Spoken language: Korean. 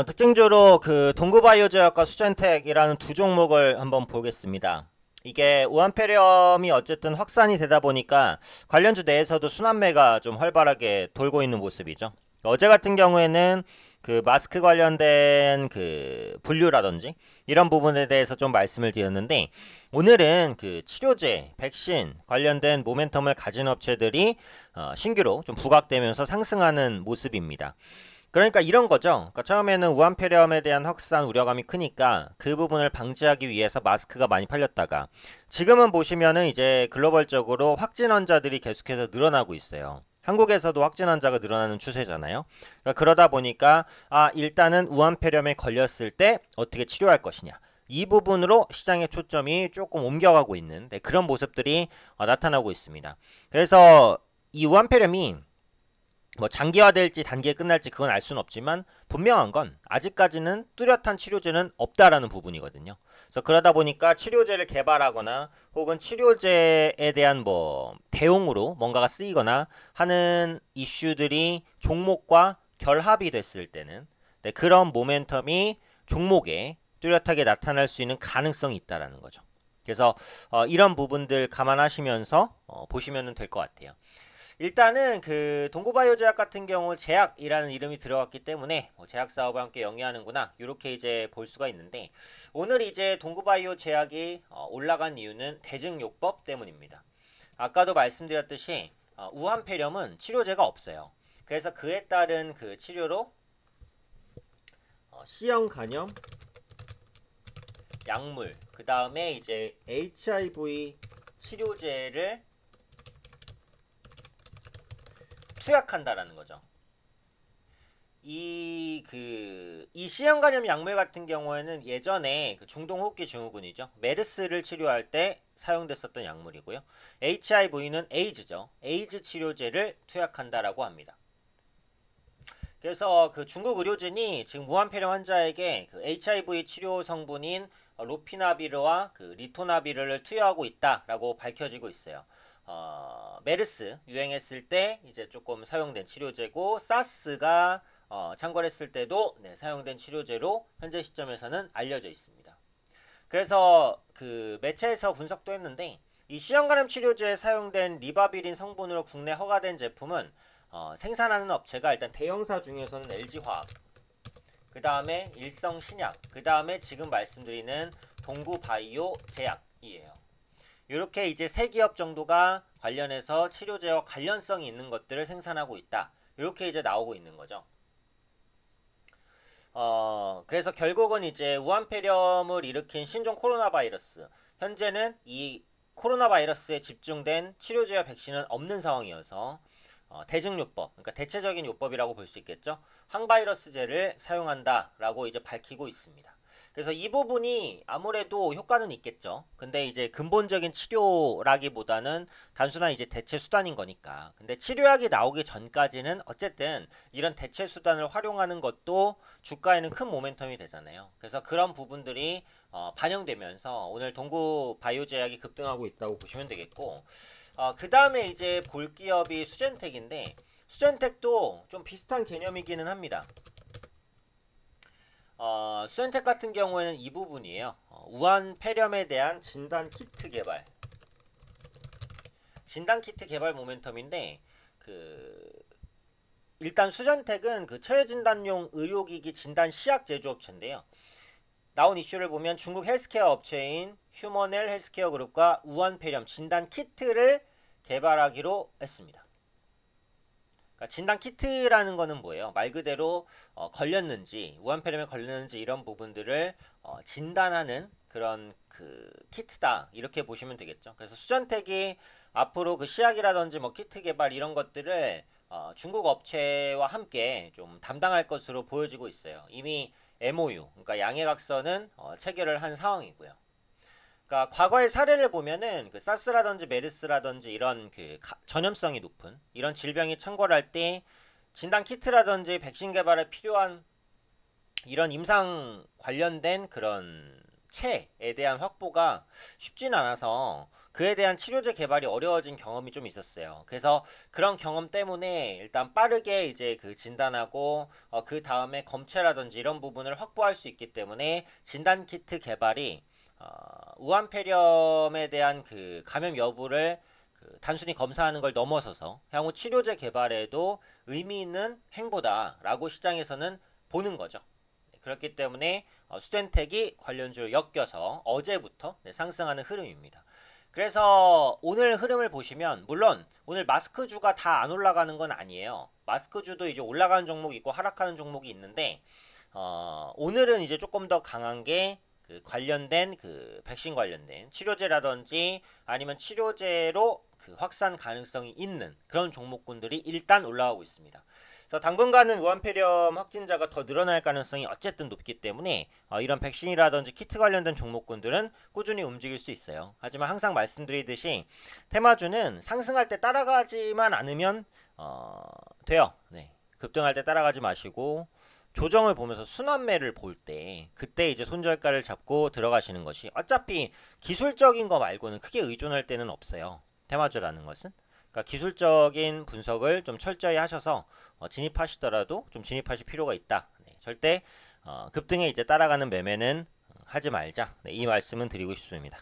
특징적으로 그 동구바이오제약과 수젠텍이라는 두 종목을 한번 보겠습니다. 이게 우한폐렴이 어쨌든 확산이 되다 보니까 관련주 내에서도 순환매가 좀 활발하게 돌고 있는 모습이죠. 어제 같은 경우에는 그 마스크 관련된 그 분류라든지 이런 부분에 대해서 좀 말씀을 드렸는데, 오늘은 그 치료제, 백신 관련된 모멘텀을 가진 업체들이 신규로 좀 부각되면서 상승하는 모습입니다. 그러니까 이런 거죠. 그러니까 처음에는 우한폐렴에 대한 확산 우려감이 크니까 그 부분을 방지하기 위해서 마스크가 많이 팔렸다가, 지금은 보시면은 이제 글로벌적으로 확진 환자들이 계속해서 늘어나고 있어요. 한국에서도 확진 환자가 늘어나는 추세잖아요. 그러다 보니까 일단은 우한폐렴에 걸렸을 때 어떻게 치료할 것이냐, 이 부분으로 시장의 초점이 조금 옮겨가고 있는 그런 모습들이 나타나고 있습니다. 그래서 이 우한폐렴이 뭐 장기화될지 단기에 끝날지 그건 알 수는 없지만, 분명한 건 아직까지는 뚜렷한 치료제는 없다라는 부분이거든요. 그래서 그러다 보니까 치료제를 개발하거나 혹은 치료제에 대한 뭐 대용으로 뭔가가 쓰이거나 하는 이슈들이 종목과 결합이 됐을 때는 그런 모멘텀이 종목에 뚜렷하게 나타날 수 있는 가능성이 있다라는 거죠. 그래서 이런 부분들 감안하시면서 보시면 될 것 같아요. 일단은 그 동구바이오제약 같은 경우 제약이라는 이름이 들어갔기 때문에 제약 사업을 함께 영위하는구나, 이렇게 이제 볼 수가 있는데, 오늘 이제 동구바이오제약이 올라간 이유는 대증요법 때문입니다. 아까도 말씀드렸듯이 우한폐렴은 치료제가 없어요. 그래서 그에 따른 그 치료로 C형 간염, 약물, 그 다음에 이제 HIV 치료제를 투약한다라는 거죠. 이 C형 간염 약물 같은 경우에는 예전에 그 중동호흡기 증후군이죠, 메르스를 치료할 때 사용됐었던 약물이고요. HIV는 에이즈죠. 에이즈 치료제를 투약한다라고 합니다. 그래서 그 중국 의료진이 지금 무한폐렴 환자에게 그 HIV 치료 성분인 로피나비르와 그 리토나비르를 투여하고 있다라고 밝혀지고 있어요. 메르스 유행했을 때 이제 조금 사용된 치료제고, 사스가 창궐했을 때도 사용된 치료제로 현재 시점에서는 알려져 있습니다. 그래서 그 매체에서 분석도 했는데, 이 C형간염 치료제에 사용된 리바비린 성분으로 국내 허가된 제품은 생산하는 업체가 일단 대형사 중에서는 LG화학, 그 다음에 일성신약, 그 다음에 지금 말씀드리는 동구바이오 제약이에요. 이렇게 이제 세 기업 정도가 관련해서 치료제와 관련성이 있는 것들을 생산하고 있다, 이렇게 이제 나오고 있는 거죠. 그래서 결국은 이제 우한폐렴을 일으킨 신종 코로나 바이러스, 현재는 이 코로나 바이러스에 집중된 치료제와 백신은 없는 상황이어서 대증요법, 그러니까 대체적인 요법이라고 볼 수 있겠죠. 항바이러스제를 사용한다라고 이제 밝히고 있습니다. 그래서 이 부분이 아무래도 효과는 있겠죠. 근데 이제 근본적인 치료라기보다는 단순한 이제 대체 수단인 거니까. 근데 치료약이 나오기 전까지는 어쨌든 이런 대체 수단을 활용하는 것도 주가에는 큰 모멘텀이 되잖아요. 그래서 그런 부분들이 반영되면서 오늘 동구 바이오제약이 급등하고 있다고 보시면 되겠고, 그 다음에 이제 볼 기업이 수젠텍인데, 수젠텍도 좀 비슷한 개념이기는 합니다. 수젠텍 같은 경우에는 이 부분이에요. 우한폐렴에 대한 진단 키트 개발. 진단 키트 개발 모멘텀인데, 그 일단 수젠텍은 그 처해 진단용 의료기기 진단 시약 제조업체인데요. 나온 이슈를 보면 중국 헬스케어 업체인 휴먼웰 헬스케어 그룹과 우한폐렴 진단 키트를 개발하기로 했습니다. 그러니까 진단 키트라는 거는 뭐예요? 말 그대로 걸렸는지, 우한폐렴에 걸렸는지 이런 부분들을 진단하는 그런 그 키트다, 이렇게 보시면 되겠죠. 그래서 수전택이 앞으로 그 시약이라든지 뭐 키트 개발 이런 것들을 중국 업체와 함께 좀 담당할 것으로 보여지고 있어요. 이미 MOU, 그러니까 양해각서는 체결을 한 상황이고요. 그러니까 과거의 사례를 보면은 그 사스라든지 메르스라든지 이런 그 전염성이 높은 이런 질병이 창궐할 때 진단 키트라든지 백신 개발에 필요한 이런 임상 관련된 그런 체에 대한 확보가 쉽진 않아서 그에 대한 치료제 개발이 어려워진 경험이 좀 있었어요. 그래서 그런 경험 때문에 일단 빠르게 이제 그 진단하고 그 다음에 검체라든지 이런 부분을 확보할 수 있기 때문에 진단 키트 개발이 우한폐렴에 대한 그 감염 여부를 단순히 검사하는 걸 넘어서서 향후 치료제 개발에도 의미 있는 행보다라고 시장에서는 보는 거죠. 그렇기 때문에 수젠텍이 관련주를 엮여서 어제부터 상승하는 흐름입니다. 그래서 오늘 흐름을 보시면 물론 오늘 마스크주가 다 안 올라가는 건 아니에요. 마스크주도 이제 올라가는 종목이 있고 하락하는 종목이 있는데 오늘은 이제 조금 더 강한 게 그 관련된 그 백신 관련된 치료제라든지 아니면 치료제로 그 확산 가능성이 있는 그런 종목군들이 일단 올라가고 있습니다. 그래서 당분간은 우한폐렴 확진자가 더 늘어날 가능성이 어쨌든 높기 때문에 이런 백신이라든지 키트 관련된 종목군들은 꾸준히 움직일 수 있어요. 하지만 항상 말씀드리듯이 테마주는 상승할 때 따라가지만 않으면 돼요. 네. 급등할 때 따라가지 마시고 조정을 보면서 순환매를 볼 때 그때 이제 손절가를 잡고 들어가시는 것이 어차피 기술적인 거 말고는 크게 의존할 때는 없어요. 테마주라는 것은. 그러니까 기술적인 분석을 좀 철저히 하셔서 진입하시더라도 좀 진입하실 필요가 있다. 네, 절대 급등에 이제 따라가는 매매는 하지 말자. 네, 이 말씀은 드리고 싶습니다.